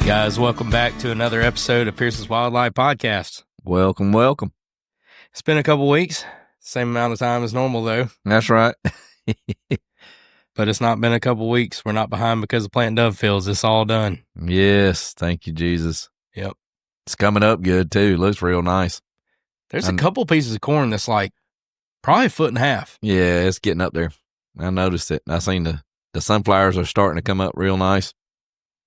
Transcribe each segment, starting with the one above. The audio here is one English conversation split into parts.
Guys, welcome back to another episode of Pierce's Wildlife Podcast. Welcome, welcome. It's been a couple weeks, same amount of time as normal though. That's right. But it's not been a couple weeks. We're not behind because of planting dove fields. It's all done. Yes, thank you, Jesus. Yep. It's coming up good too. Looks real nice. There's a couple pieces of corn that's like probably a foot and a half. Yeah, it's getting up there. I noticed it. I seen the sunflowers are starting to come up real nice.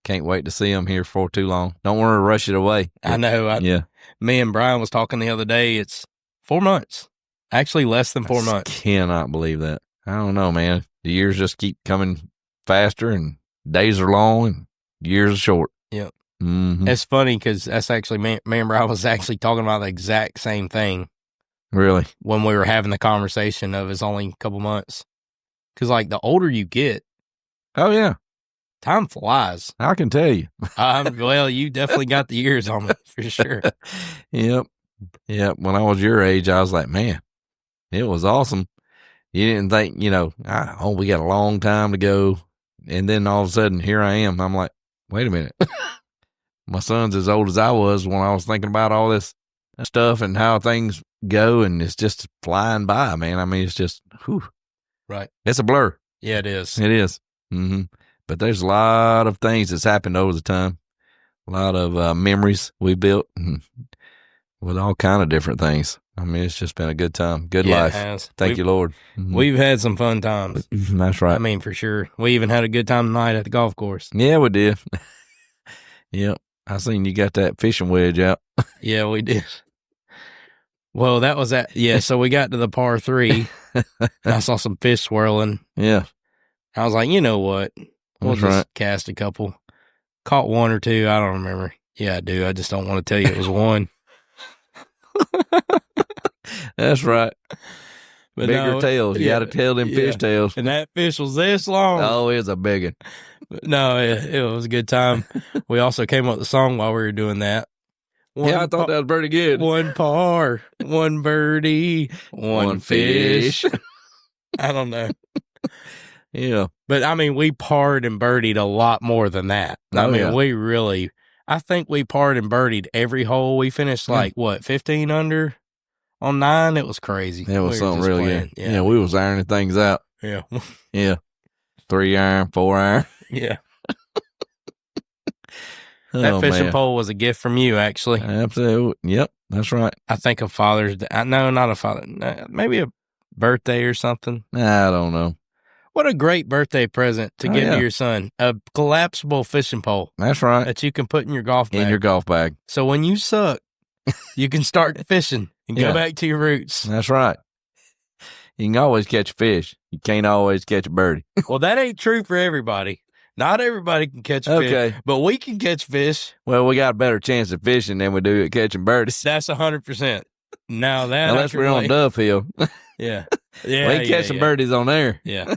Can't wait to see them here for too long. Don't want to rush it away. I know. Yeah. Me and Brian was talking the other day. It's 4 months. Actually, less than 4 months. Cannot believe that. I don't know, man. The years just keep coming faster, and days are long, and years are short. Yep. Mm-hmm. It's funny because that's actually me and Brian was actually talking about the exact same thing. Really? When we were having the conversation of it's only a couple months. Because like the older you get. Oh, yeah. Time flies. I can tell you. Well, you definitely got the years on it for sure. Yep. When I was your age, I was like, man, it was awesome. You didn't think, we got a long time to go. And then all of a sudden, here I am. I'm like, wait a minute. My son's as old as I was when I was thinking about all this stuff and how things go. And it's just flying by, man. I mean, it's just, whew. Right. It's a blur. Yeah, it is. It is. Mm-hmm. But there's a lot of things that's happened over the time. A lot of memories we built with all kind of different things. I mean, it's just been a good time. Good life. It has. Thank you, Lord. Mm-hmm. We've had some fun times. That's right. I mean, for sure. We even had a good time tonight at the golf course. Yeah, we did. Yep. I seen you got that fishing wedge out. Yeah, we did. Well, that was that. Yeah, so we got to the par 3. And I saw some fish swirling. Yeah. I was like, you know what? We'll That's just right. cast a couple. Caught one or two. I don't remember. Yeah, I do. I just don't want to tell you it was one. That's right. But Bigger tails. You got to tell them fish tails. And that fish was this long. Oh, it's a big one. But no, it was a good time. We also came up with a song while we were doing that. I thought that was pretty good. One par, one birdie, one fish. I don't know. Yeah. But, I mean, we parred and birdied a lot more than that. I think we parred and birdied every hole. We finished 15 under on 9? It was crazy. It was something really good. Yeah, we was ironing things out. Yeah. Yeah. 3 iron, 4 iron. Yeah. That fishing pole was a gift from you, actually. Absolutely. Yep, that's right. I think a Father's Day. No, not a Father. Maybe a birthday or something. I don't know. What a great birthday present to give to your son. A collapsible fishing pole. That's right. That you can put in your golf bag. In your golf bag. So when you suck, you can start fishing and go back to your roots. That's right. You can always catch a fish. You can't always catch a birdie. Well, that ain't true for everybody. Not everybody can catch a fish, but we can catch fish. Well, we got a better chance of fishing than we do at catching birdies. That's 100%. Now that unless we're on Dove Hill. Yeah. We ain't catching birdies on there. Yeah.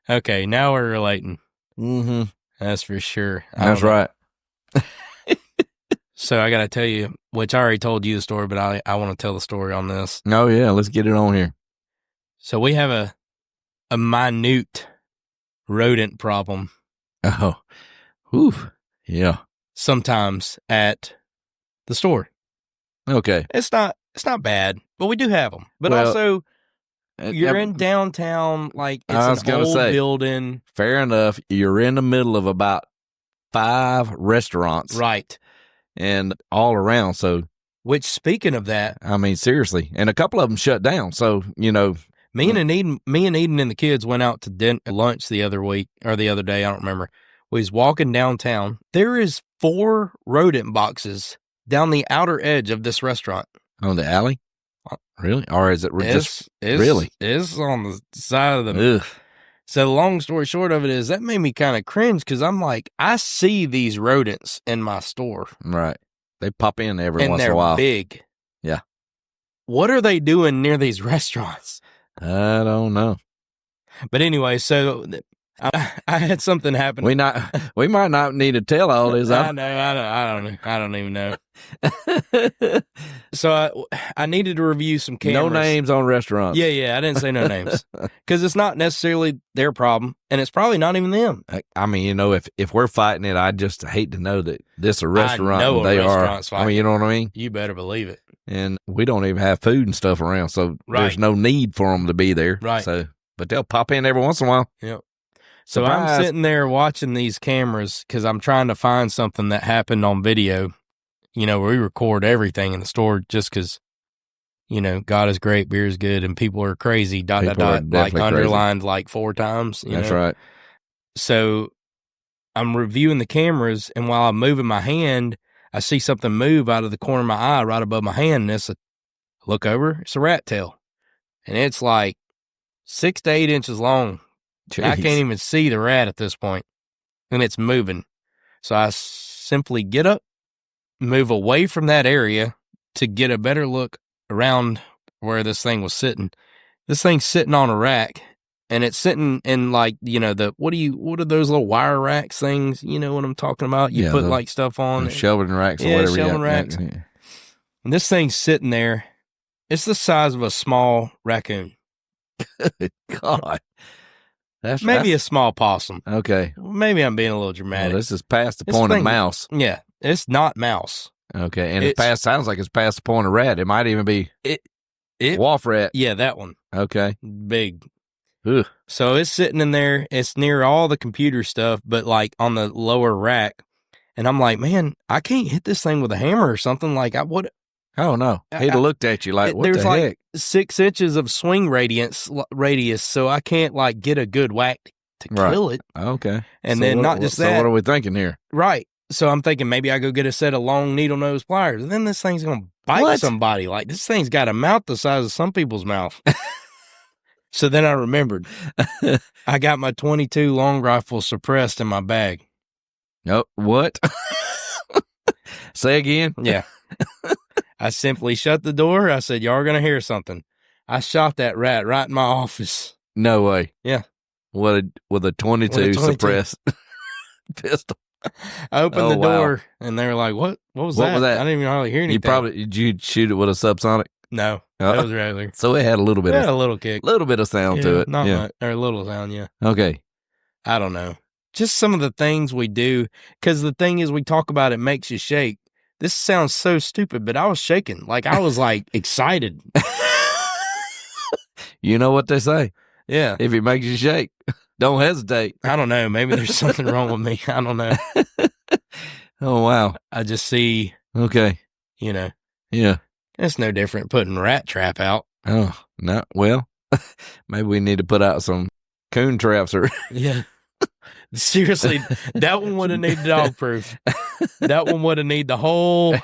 Okay, now we're relating. Mm-hmm. That's for sure. That's right. So I got to tell you, which I already told you the story, but I want to tell the story on this. Oh, yeah. Let's get it on here. So we have a minute rodent problem. Oh. Whew. Yeah. Sometimes at the store. Okay. It's not bad, but we do have them. But also, you're in downtown, like it's an old building. Fair enough. You're in the middle of about 5 restaurants. Right. And all around. So, which, speaking of that, I mean, seriously, and a couple of them shut down. So, me and Eden and the kids went out to lunch the other week or the other day. I don't remember. We was walking downtown. There is 4 rodent boxes down the outer edge of this restaurant. On the alley? Really? Or is it really? It's on the side of the... Ugh. So the long story short of it is that made me kind of cringe because I'm like, I see these rodents in my store. Right. They pop in every once in a And while. they're big. Yeah. What are they doing near these restaurants? I don't know. But anyway, so I had something happen. We might not need to tell all this. I know. I don't even know. So I needed to review some cameras. No names on restaurants. Yeah. I didn't say no names because it's not necessarily their problem, and it's probably not even them. I mean, you know, if we're fighting it, I just hate to know that this is a restaurant. I know they a restaurant's are. fighting. I mean, you know what I mean? You better believe it. And we don't even have food and stuff around, so there's no need for them to be there. Right. So, but they'll pop in every once in a while. Yep. So Surprise. I'm sitting there watching these cameras because I'm trying to find something that happened on video. You know, we record everything in the store just because, you know, God is great, beer is good, and people are crazy, ... like underlined like 4 times. That's right. So I'm reviewing the cameras, and while I'm moving my hand, I see something move out of the corner of my eye right above my hand, and look over, it's a rat tail. And it's like 6 to 8 inches long. Jeez. I can't even see the rat at this point, and it's moving. So I simply get up, move away from that area to get a better look around where this thing was sitting. This thing's sitting on a rack, and it's sitting in like, you know, what are those little wire racks things? You know what I'm talking about? You put like stuff on. Shelving racks or whatever. Shelving racks. Yeah. And this thing's sitting there. It's the size of a small raccoon. God. That's maybe a small possum. Okay. Maybe I'm being a little dramatic. Well, this is past the point of mouse. Yeah. It's not mouse. Okay. And sounds like it's past the point of rat. It might even be wolf rat. Yeah, that one. Okay. Big. Ugh. So it's sitting in there. It's near all the computer stuff, but like on the lower rack. And I'm like, man, I can't hit this thing with a hammer or something. Like, what? I don't know. He'd have looked at you like, what the heck? There's like 6 inches of swing radius, so I can't like get a good whack to kill it. Okay. And so then not just that. So what are we thinking here? Right. So I'm thinking maybe I go get a set of long needle nose pliers. And then this thing's going to bite somebody. Like, this thing's got a mouth the size of some people's mouth. So then I remembered. I got my 22 long rifle suppressed in my bag. Oh, what? Say again? Yeah. I simply shut the door. I said, y'all are going to hear something. I shot that rat right in my office. No way. Yeah. With a 22 suppressed pistol. I opened the door, and they were like, what was that? I didn't even hardly hear anything. Did you shoot it with a subsonic? No. That was regular. So it had a little bit a little kick. A little bit of sound to it. Not much. Or a little sound, yeah. Okay. I don't know. Just some of the things we do, because the thing is, we talk about it makes you shake. This sounds so stupid, but I was shaking. Like, I was, like, excited. You know what they say. Yeah. If it makes you shake, don't hesitate. I don't know. Maybe there's something wrong with me. I don't know. Oh, wow. I just see. Okay. You know. Yeah. It's no different putting rat trap out. Oh, no. Well, maybe we need to put out some coon traps or. Yeah. Seriously, that one would have needed dog proof. That one would have needed the whole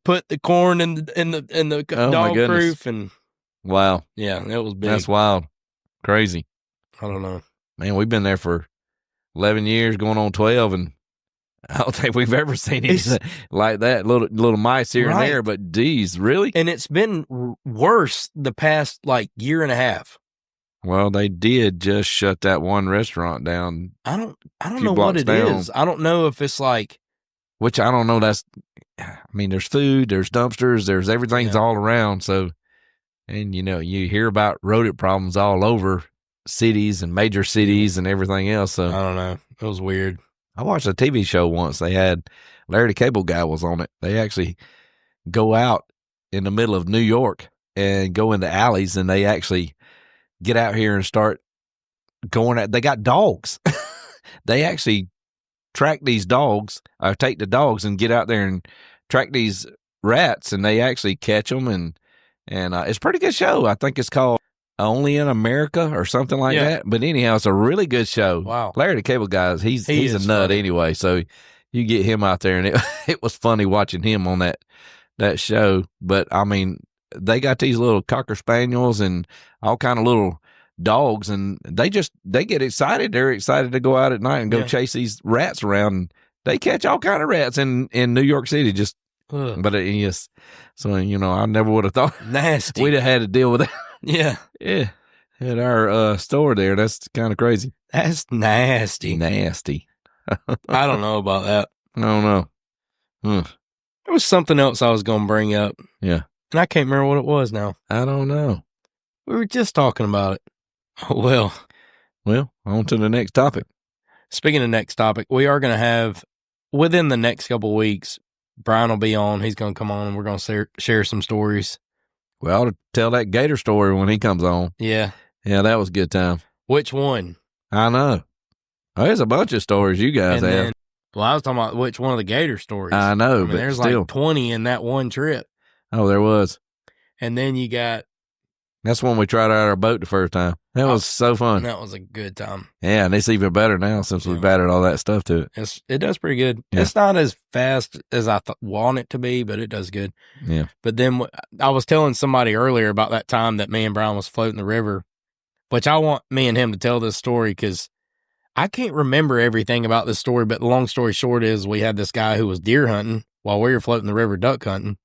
put the corn in the dog proof and wow. Yeah, that was big. That's wild. Crazy. I don't know. Man, we've been there for 11 years, going on 12, and I don't think we've ever seen anything like that. Little mice here and there, but geez, really? And it's been worse the past like year and a half. Well, they did just shut that one restaurant down. I don't know what it is. I don't know if it's like. Which I don't know. I mean, there's food, there's dumpsters, there's everything's all around. So, and you know, you hear about rodent problems all over cities and major cities and everything else. So I don't know. It was weird. I watched a TV show once. They had Larry the Cable Guy was on it. They actually go out in the middle of New York and go into alleys, and they actually get out here and start going at. They got dogs. They actually track these dogs, or take the dogs and get out there and track these rats, and they actually catch them. And it's a pretty good show. I think it's called Only in America or something like that. But anyhow, it's a really good show. Wow. Larry the Cable Guy, he's a nut funny. Anyway. So you get him out there, and it was funny watching him on that show. But I mean, they got these little Cocker Spaniels and all kind of little dogs, and they get excited. They're excited to go out at night and go chase these rats around. They catch all kind of rats in New York City. Just, but yes. So, you know, I never would have thought nasty. We'd have had to deal with that. Yeah. Yeah. At our store there. That's kind of crazy. That's nasty. Nasty. I don't know about that. I don't know. There was something else I was going to bring up. Yeah. And I can't remember what it was now. I don't know. We were just talking about it. Well, on to the next topic. Speaking of next topic, we are going to have, within the next couple of weeks, Brian will be on. He's going to come on and we're going to share some stories. We ought to tell that gator story when he comes on. Yeah. Yeah, that was a good time. Which one? I know. Oh, there's a bunch of stories you guys have. Well, I was talking about which one of the gator stories. I know, but there's still. like 20 in that one trip. Oh, there was. And then you got... That's when we tried out our boat the first time. That was so fun. That was a good time. Yeah, and it's even better now since we've added all that stuff to it. It does pretty good. Yeah. It's not as fast as I want it to be, but it does good. Yeah. But then I was telling somebody earlier about that time that me and Brian was floating the river, which I want me and him to tell this story because I can't remember everything about this story, but the long story short is we had this guy who was deer hunting while we were floating the river duck hunting,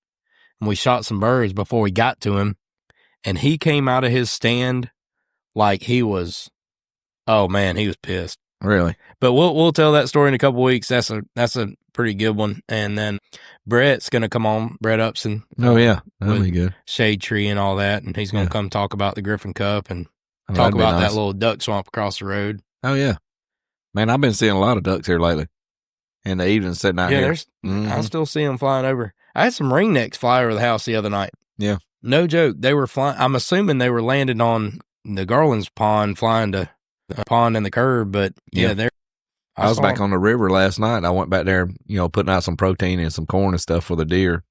and we shot some birds before we got to him, and he came out of his stand like he was, oh man, he was pissed. Really? But we'll tell that story in a couple weeks. That's a pretty good one. And then Brett's gonna come on, Brett Upson. Oh yeah, that'll be good. Shade Tree and all that, and he's gonna come talk about the Griffin Cup and talk about that little duck swamp across the road. Oh yeah, man, I've been seeing a lot of ducks here lately. In the evening, sitting out here. I still see them flying over. I had some ringnecks fly over the house the other night. Yeah, no joke. They were flying. I'm assuming they were landing on the Garland's pond, flying to the pond and the curb. But yeah, I was back on the river last night. I went back there, putting out some protein and some corn and stuff for the deer,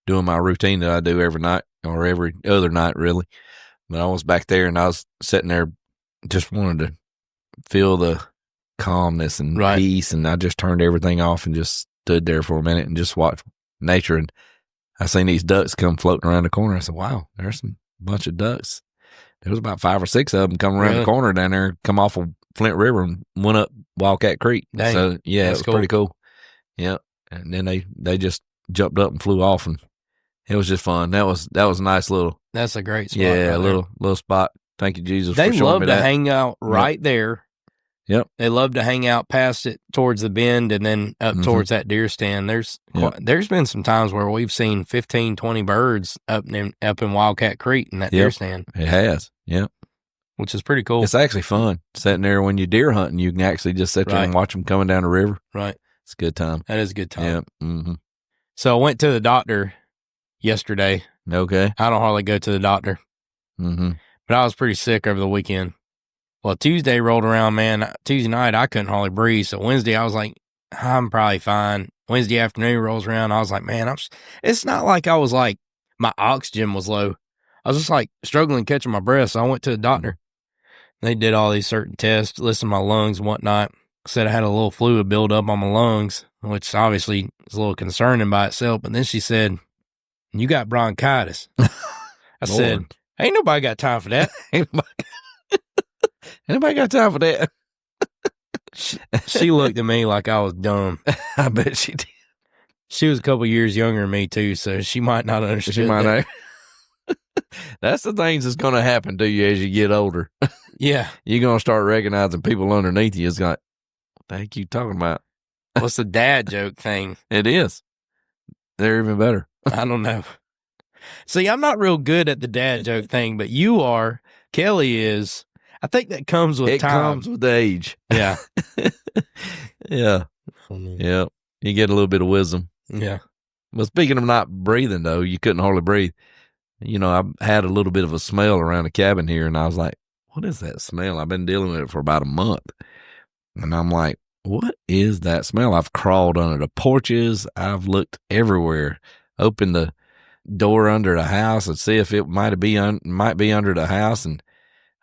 doing my routine that I do every night or every other night, really. But I was back there and I was sitting there, just wanted to feel the calmness and peace. And I just turned everything off and just stood there for a minute and just watched nature. And I seen these ducks come floating around the corner. I said, wow, there's a bunch of ducks. There was about 5 or 6 of them come around the corner down there, come off of Flint River and went up Wildcat Creek. Dang, so yeah, it was pretty cool. Yeah. And then they just jumped up and flew off, and it was just fun. That was a nice little. That's a great spot. Yeah, little spot. Thank you, Jesus. They for showing love me to that. hang out right there. Yep. They love to hang out past it towards the bend and then up towards that deer stand. There's been some times where we've seen 15, 20 birds up in Wildcat Creek in that deer stand. It has. Yep. Which is pretty cool. It's actually fun sitting there when you're deer hunting. You can actually just sit there and watch them coming down the river. Right. It's a good time. That is a good time. Yeah. Mm-hmm. So I went to the doctor yesterday. Okay. I don't hardly go to the doctor. Mm-hmm. But I was pretty sick over the weekend. Well, Tuesday rolled around, man. Tuesday night, I couldn't hardly breathe. So Wednesday, I was like, I'm probably fine. Wednesday afternoon rolls around. I was like, man, it's not like I was like, my oxygen was low. I was just like struggling catching my breath. So I went to the doctor. They did all these certain tests, listened to my lungs and whatnot. Said I had a little fluid build up on my lungs, which obviously is a little concerning by itself. But then she said, you got bronchitis. I said, ain't nobody got time for that. Anybody got time for that? She looked at me like I was dumb. I bet she did. She was a couple years younger than me, too, so she might not understand. She might not. That's the things that's going to happen to you as you get older. Yeah. You're going to start recognizing people underneath you. It's like, what the heck are you talking about? What's the dad joke thing? It is. They're even better. I don't know. See, I'm not real good at the dad joke thing, but you are. Kelly is. I think that comes with time. It comes with age. Yeah. Yeah. Yeah. You get a little bit of wisdom. Yeah. But speaking of not breathing, though, you couldn't hardly breathe. I had a little bit of a smell around the cabin here, and I was like, what is that smell? I've been dealing with it for about a month. And I'm like, what is that smell? I've crawled under the porches. I've looked everywhere. Opened the door under the house and see if it might be under the house, and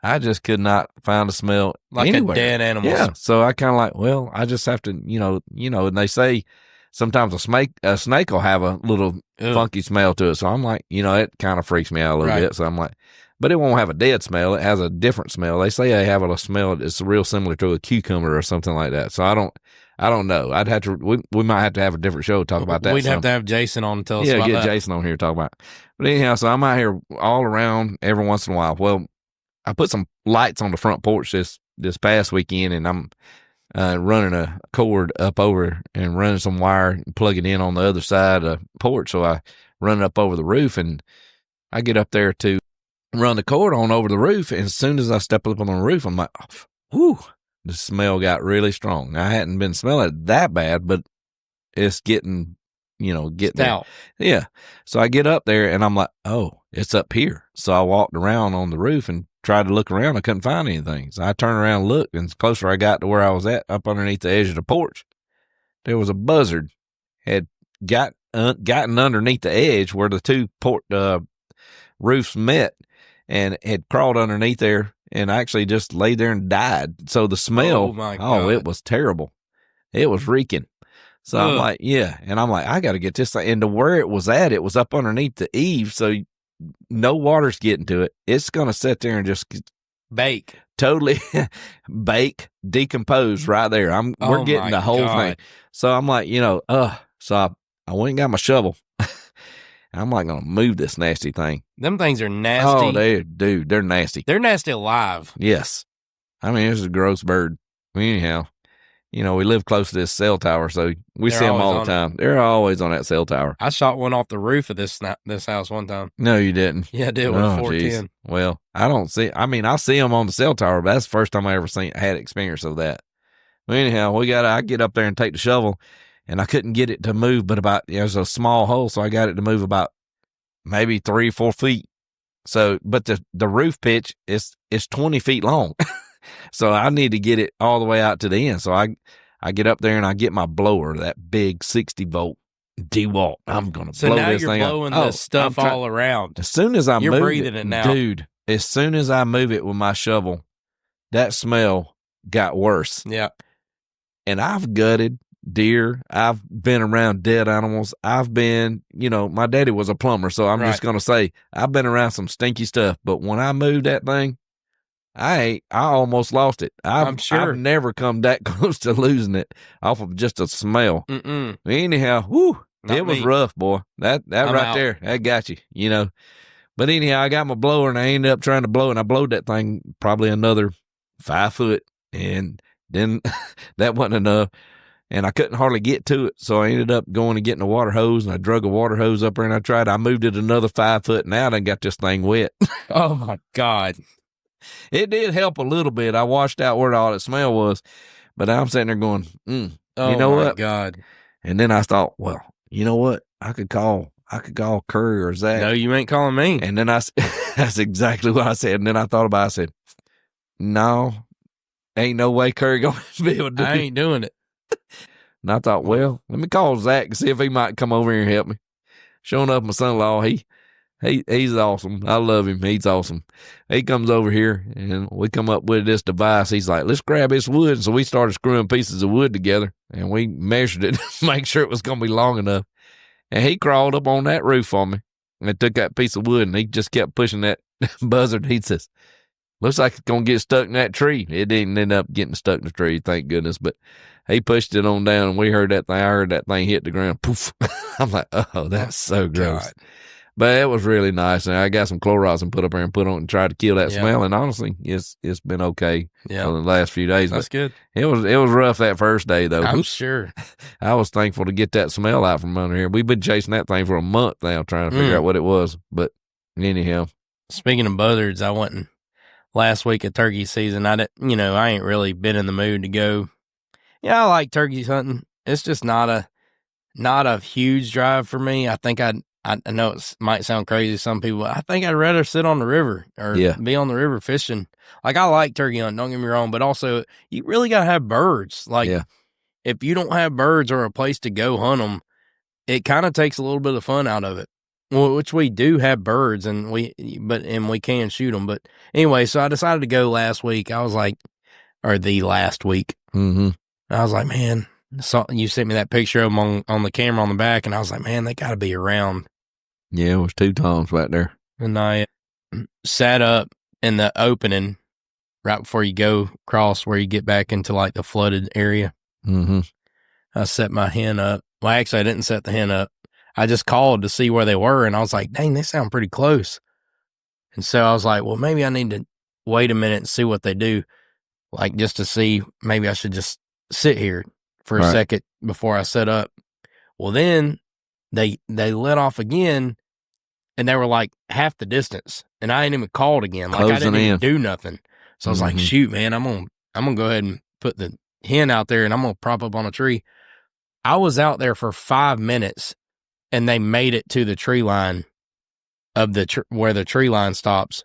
I just could not find a smell like anywhere. A dead animal. Yeah. So I kind of like, well, I just have to, and they say sometimes a snake will have a little funky smell to it. So I'm like, it kind of freaks me out a little bit. So I'm like, but it won't have a dead smell. It has a different smell. They say they have a smell that's real similar to a cucumber or something like that. So I don't know. I'd have to, we might have to have a different show to talk about that. We'd have to have Jason on to tell us about that. Yeah, get Jason on here to talk about it. But anyhow, so I'm out here all around every once in a while. Well, I put some lights on the front porch this this past weekend, and I'm running a cord up over and running some wire and plug it in on the other side of the porch. So I run it up over the roof, and I get up there to run the cord on over the roof. And as soon as I step up on the roof, I'm like, oh, whew, the smell got really strong. Now, I hadn't been smelling it that bad, but it's getting out. Yeah. So I get up there and I'm like, oh, it's up here. So I walked around on the roof and tried to look around. I couldn't find anything. So I turned around and looked, and the closer I got to where I was at, up underneath the edge of the porch, there was a buzzard had gotten underneath the edge where the two roofs met, and had crawled underneath there and actually just laid there and died. So the smell, it was terrible. It was reeking. So I'm like, yeah. And I'm like, I got to get this thing. And to where it was at, it was up underneath the eave. So no water's getting to it. It's going to sit there and just bake. Totally bake, decompose right there. We're getting the whole thing. So I'm like, so I went and got my shovel. I'm like going to move this nasty thing. Them things are nasty. Oh, dude, they're nasty. They're nasty alive. Yes. I mean, it's a gross bird. Anyhow, we live close to this cell tower, so we see them all the time. They're always on that cell tower. I shot one off the roof of this house one time. No, you didn't. Yeah, I did with a 410. Geez. Well, I see them on the cell tower, but that's the first time I ever had experience of that. Well, anyhow, I get up there and take the shovel, and I couldn't get it to move, but there's a small hole, so I got it to move about maybe 3 or 4 feet. So, but the roof pitch is 20 feet long. So I need to get it all the way out to the end. So I get up there and I get my blower, that big 60-volt DeWalt. I'm going to blow this thing up. So now you're blowing this stuff all around. As soon as I move breathing it now. Dude, as soon as I move it with my shovel, that smell got worse. Yeah. And I've gutted deer. I've been around dead animals. I've been, my daddy was a plumber, so I'm just going to say I've been around some stinky stuff. But when I moved that thing, I almost lost it. I'm sure. I've never come that close to losing it off of just a smell. Anyhow, it was rough, boy. That right there, that got you, But anyhow, I got my blower and I ended up trying to blow, and I blowed that thing probably another 5 foot, and then that wasn't enough, and I couldn't hardly get to it. So I ended up going and getting a water hose, and I drug a water hose up there, and I moved it another 5 foot, and now I done got this thing wet. Oh my God. It did help a little bit. I washed out where all that smell was, but I'm sitting there going, you know what? Oh, my God. And then I thought, well, you know what? I could call Currie or Zach. No, you ain't calling me. And then that's exactly what I said. And then I thought about it. I said, no, ain't no way Currie going to be able to do it. I ain't doing it. And I thought, well, let me call Zach and see if he might come over here and help me. Sure enough, my son-in-law, he's awesome. I love him. He's awesome. He comes over here, and we come up with this device. He's like, let's grab this wood. So we started screwing pieces of wood together, and we measured it to make sure it was going to be long enough. And he crawled up on that roof for me and took that piece of wood, and he just kept pushing that buzzard. He says, looks like it's going to get stuck in that tree. It didn't end up getting stuck in the tree, thank goodness. But he pushed it on down, and we heard that thing. I heard that thing hit the ground. Poof. I'm like, oh, that's so gross. God. But it was really nice, and I got some Clorox and put up there and put on and tried to kill that smell. And honestly, it's been okay for the last few days. That's good. It was rough that first day though. I'm sure. I was thankful to get that smell out from under here. We've been chasing that thing for a month now, trying to figure out what it was. But anyhow, speaking of buzzards, I went last week of turkey season. I ain't really been in the mood to go. Yeah, I like turkey hunting. It's just not a huge drive for me. I think I know it might sound crazy to some people. I think I'd rather sit on the river or be on the river fishing. Like, I like turkey hunting, don't get me wrong, but also you really got to have birds. Like, if you don't have birds or a place to go hunt them, it kind of takes a little bit of fun out of it. Well, which we do have birds, and we can shoot them. But anyway, so I decided to go last week. I was like, or the last week. Mm-hmm. I was like, man, you sent me that picture of them on the camera on the back, and I was like, man, they got to be around. Yeah, it was 2 times back there. And I sat up in the opening right before you go across where you get back into like the flooded area. Mm-hmm. I set my hen up. Well, actually, I didn't set the hen up. I just called to see where they were, and I was like, dang, they sound pretty close. And so I was like, well, maybe I need to wait a minute and see what they do. like just to see maybe I should just sit here for a second before I set up. Well, then they let off again, and they were like half the distance, and I ain't even called again. Like I didn't even do nothing. So I was like, shoot, man, I'm gonna go ahead and put the hen out there, and I'm gonna prop up on a tree. I was out there for 5 minutes, and they made it to the tree line of where the tree line stops,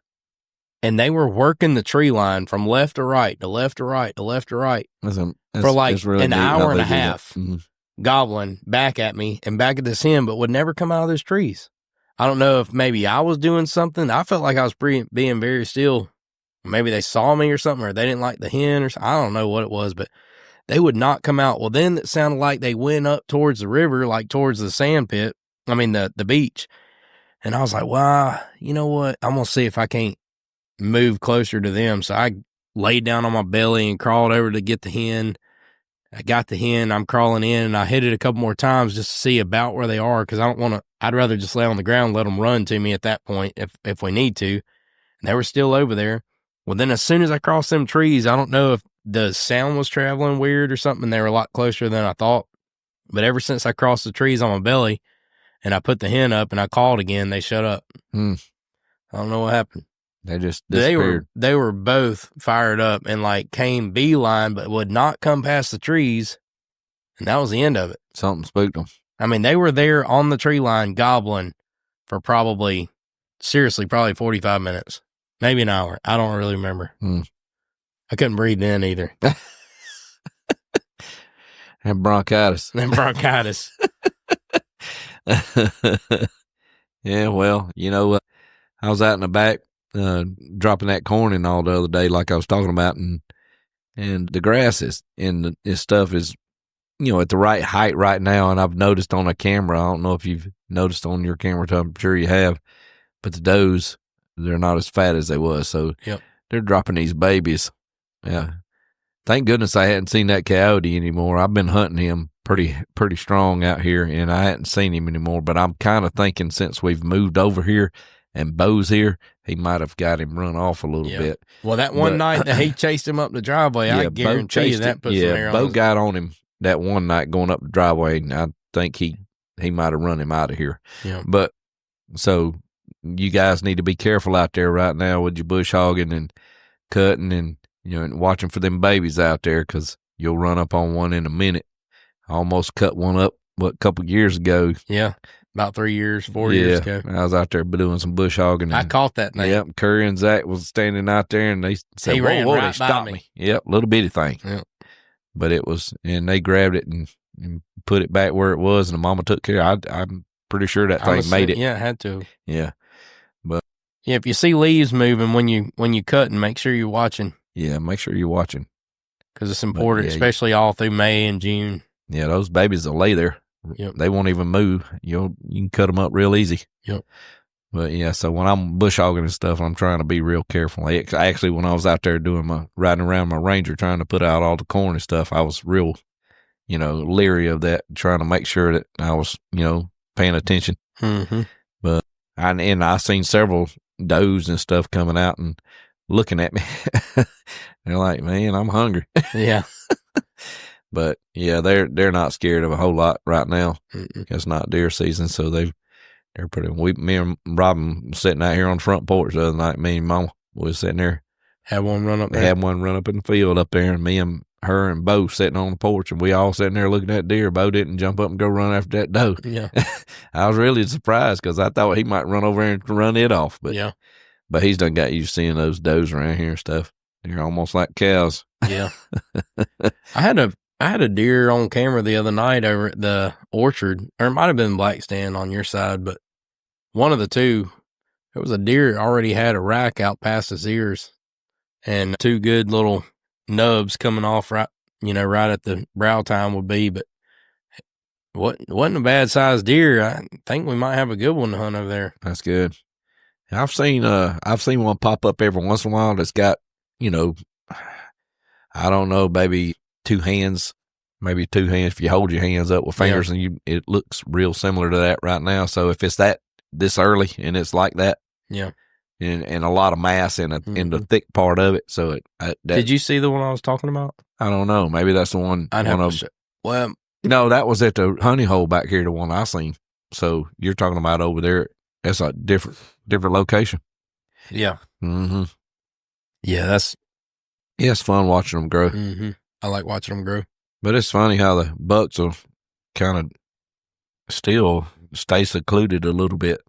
and they were working the tree line from left to right, to left to right, to left to right for like really an hour and a half, gobbling back at me and back at this hen, but would never come out of those trees. I don't know if maybe I was doing something. I felt like I was being very still. Maybe they saw me or something, or they didn't like the hen or something. I don't know what it was, but they would not come out. Well, then it sounded like they went up towards the river, like towards the sand pit. I mean, the beach. And I was like, well, you know what? I'm going to see if I can't move closer to them. So I laid down on my belly and crawled over to get the hen. I got the hen. I'm crawling in, and I hit it a couple more times just to see about where they are, because I don't want to. I'd rather just lay on the ground and let them run to me at that point if we need to. And they were still over there. Well, then as soon as I crossed them trees, I don't know if the sound was traveling weird or something. They were a lot closer than I thought. But ever since I crossed the trees on my belly and I put the hen up and I called again, they shut up. I don't know what happened. They just disappeared. They were both fired up and like came beeline, but would not come past the trees. And that was the end of it. Something spooked them. I mean, they were there on the tree line gobbling for probably 45 minutes, maybe an hour. I don't really remember. I couldn't breathe then either. And bronchitis. Yeah, well, I was out in the back dropping that corn in all the other day, like I was talking about, and the grass and this stuff is, at the right height right now. And I've noticed on a camera, I don't know if you've noticed on your camera, I'm sure you have, but the does, they're not as fat as they was. So they're dropping these babies. Yeah. Thank goodness I hadn't seen that coyote anymore. I've been hunting him pretty strong out here, and I hadn't seen him anymore. But I'm kind of thinking since we've moved over here and Bo's here, he might have got him run off a little bit. Well, that one night that he chased him up the driveway, I guarantee you that put some air on Bo his... got on him that one night going up the driveway, and I think he might have run him out of here. Yeah. But so you guys need to be careful out there right now with your bush hogging and cutting and and watching for them babies out there, because you'll run up on one in a minute. I almost cut one up a couple years ago. Yeah, about 4 years ago. I was out there doing some bush hogging. I caught that thing. Yep, Currie and Zach was standing out there, and they said, "Whoa, they stopped me." Yep, little bitty thing. Yep. But it was, and they grabbed it and put it back where it was, and the mama took care. I'm pretty sure that thing made it. Yeah, it had to. Yeah, but yeah, if you see leaves moving when you cut, and make sure you're watching. Yeah, make sure you're watching, because it's important, especially all through May and June. Yeah, those babies will lay there. Yep. They won't even move. You can cut them up real easy. Yep. But yeah, so when I'm bush hogging and stuff, I'm trying to be real careful. Actually, when I was out there doing riding around my Ranger trying to put out all the corn and stuff, I was real, leery of that, trying to make sure that I was, paying attention. Mm-hmm. But I seen several does and stuff coming out and looking at me. They're like, man, I'm hungry. Yeah. But yeah, they're not scared of a whole lot right now. It's not deer season, so they're pretty. Me and Robin sitting out here on the front porch the other night. Me and Mama was sitting there. Had one run up there. Had one run up in the field up there, and me and her and Bo sitting on the porch, and we all sitting there looking at deer. Bo didn't jump up and go run after that doe. Yeah. I was really surprised because I thought he might run over there and run it off. But yeah. But he's done got used to seeing those does around here and stuff. They're almost like cows. Yeah. I had a deer on camera the other night over at the orchard, or it might have been black stand on your side, but one of the two, it was a deer already had a rack out past his ears and two good little nubs coming off right at the brow time would be, but wasn't a bad sized deer. I think we might have a good one to hunt over there. That's good. I've seen one pop up every once in a while that's got, I don't know, maybe two hands. If you hold your hands up with fingers, and it looks real similar to that right now. So if it's this early and it's like that, yeah, and a lot of mass in the thick part of it. So did you see the one I was talking about? I don't know. Maybe that's the one. Well, no, that was at the honey hole back here, the one I seen. So you're talking about over there. That's a different location. Yeah. Mm-hmm. Yeah, it's fun watching them grow. Mm-hmm. I like watching them grow. But it's funny how the bucks will kind of still stay secluded a little bit.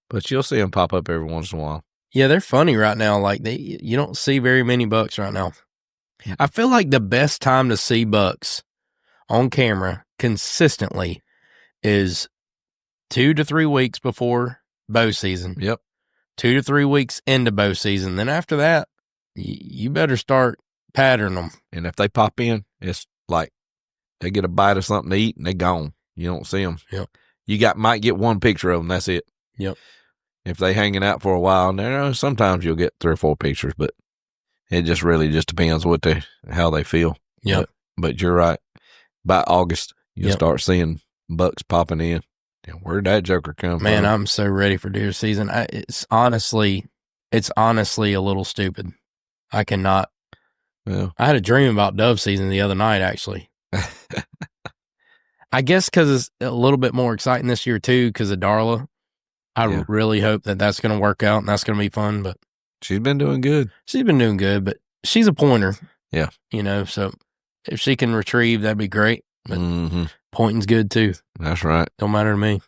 But you'll see them pop up every once in a while. Yeah, they're funny right now. Like you don't see very many bucks right now. I feel like the best time to see bucks on camera consistently is 2 to 3 weeks before bow season. Yep. 2 to 3 weeks into bow season. Then after that, you better start patterning them. And if they pop in, it's like they get a bite of something to eat and they're gone. You don't see them. Yep. You might get one picture of them. That's it. Yep. If they hanging out for a while, and sometimes you'll get 3 or 4 pictures, but it just really just depends how they feel. Yeah. But you're right. By August, you'll start seeing bucks popping in. And where'd that joker come from? Man, I'm so ready for deer season. It's honestly a little stupid. I cannot. Well, I had a dream about dove season the other night, actually. I guess because it's a little bit more exciting this year, too, because of Darla. I really hope that that's going to work out and that's going to be fun. But she's been doing good. She's been doing good, but she's a pointer. Yeah. So if she can retrieve, that'd be great. But pointing's good, too. That's right. Don't matter to me.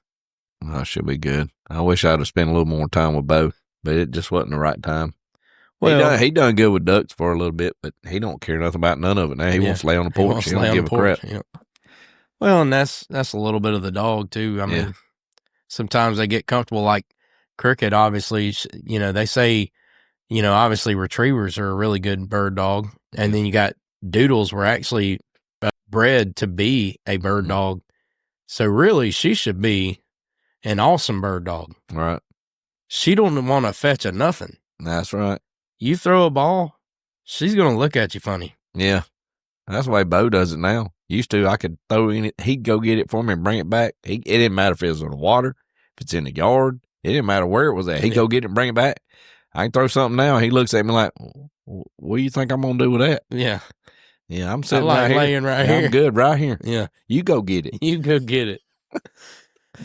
That should be good. I wish I'd have spent a little more time with Bo, but it just wasn't the right time. Well, he done good with ducks for a little bit, but he don't care nothing about none of it now. He wants to lay on the porch. He don't give a crap. Yeah. Well, and that's a little bit of the dog too. I mean, sometimes they get comfortable. Like Cricket, obviously, they say, obviously retrievers are a really good bird dog, and then you got Doodles were actually bred to be a bird dog. So really, she should be an awesome bird dog. Right. She don't want to fetch a nothing. That's right. You throw a ball, she's going to look at you funny. Yeah. That's the way Bo does it now. Used to, I could throw in it. He'd go get it for me and bring it back. It didn't matter if it was in the water, if it's in the yard. It didn't matter where it was at. He'd go get it and bring it back. I can throw something now. He looks at me like, what do you think I'm going to do with that? Yeah. Yeah, I'm sitting right here. Laying right here. I'm good right here. Yeah. You go get it. You go get it.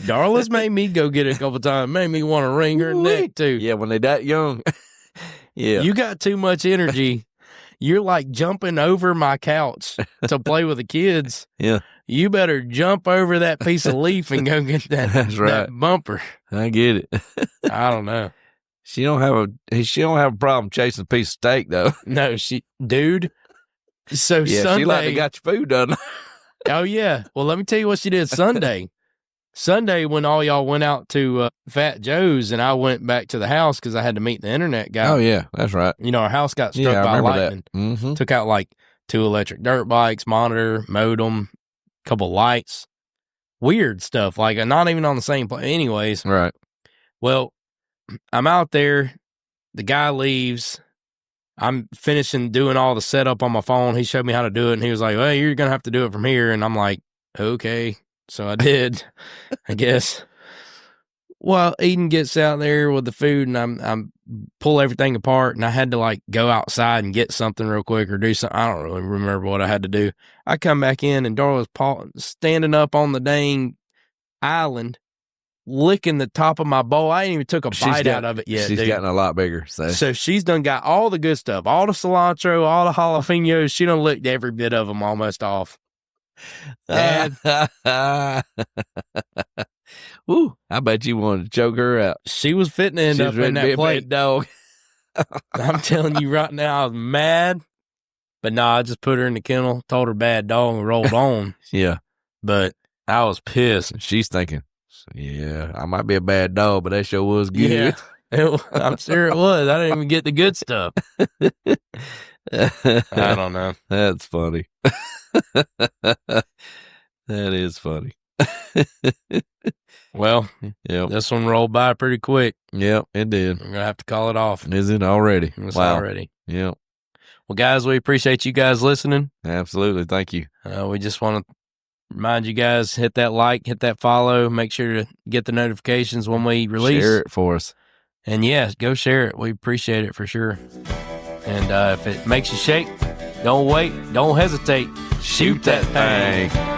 Darla's made me go get it a couple times. Made me want to wring her neck, too. Yeah, when they that young. Yeah. You got too much energy. You're like jumping over my couch to play with the kids. Yeah. You better jump over that piece of leaf and go get that, that bumper. I get it. I don't know. She don't have a problem chasing a piece of steak though. No, dude. So Sunday, she like to got your food done. Oh yeah. Well, let me tell you what she did Sunday. Sunday, when all y'all went out to Fat Joe's and I went back to the house because I had to meet the internet guy. Oh, yeah, that's right. Our house got struck by lightning. Mm-hmm. Took out like 2 electric dirt bikes, monitor, modem, couple lights. Weird stuff, like not even on the same place. Anyways. Right. Well, I'm out there. The guy leaves. I'm finishing doing all the setup on my phone. He showed me how to do it, and he was like, well, you're going to have to do it from here. And I'm like, okay. So I did, I guess. Well, Eden gets out there with the food, and I'm pull everything apart, and I had to like go outside and get something real quick or do something. I don't really remember what I had to do. I come back in, and Darla's standing up on the dang island, licking the top of my bowl. I ain't even took a bite out of it yet. She's gotten a lot bigger. So she's done got all the good stuff, all the cilantro, all the jalapenos. She done licked every bit of them almost off. Dad. Ooh, I bet you wanted to choke her out. She was fitting to end up in that plate, dog. I'm telling you right now, I was mad. But I just put her in the kennel, told her bad dog, and rolled on. Yeah. But I was pissed. She's thinking, yeah, I might be a bad dog, but that sure was good. Yeah, I'm sure it was. I didn't even get the good stuff. I don't know. That's funny. That is funny. Well, this one rolled by pretty quick. Yep, it did. We're going to have to call it off. Is it already? It's already. Yep. Well, guys, we appreciate you guys listening. Absolutely. Thank you. We just want to remind you guys, hit that like, hit that follow, make sure to get the notifications when we release. Share it for us. And yeah, go share it. We appreciate it for sure. And if it makes you shake, don't wait. Don't hesitate. Shoot that thing.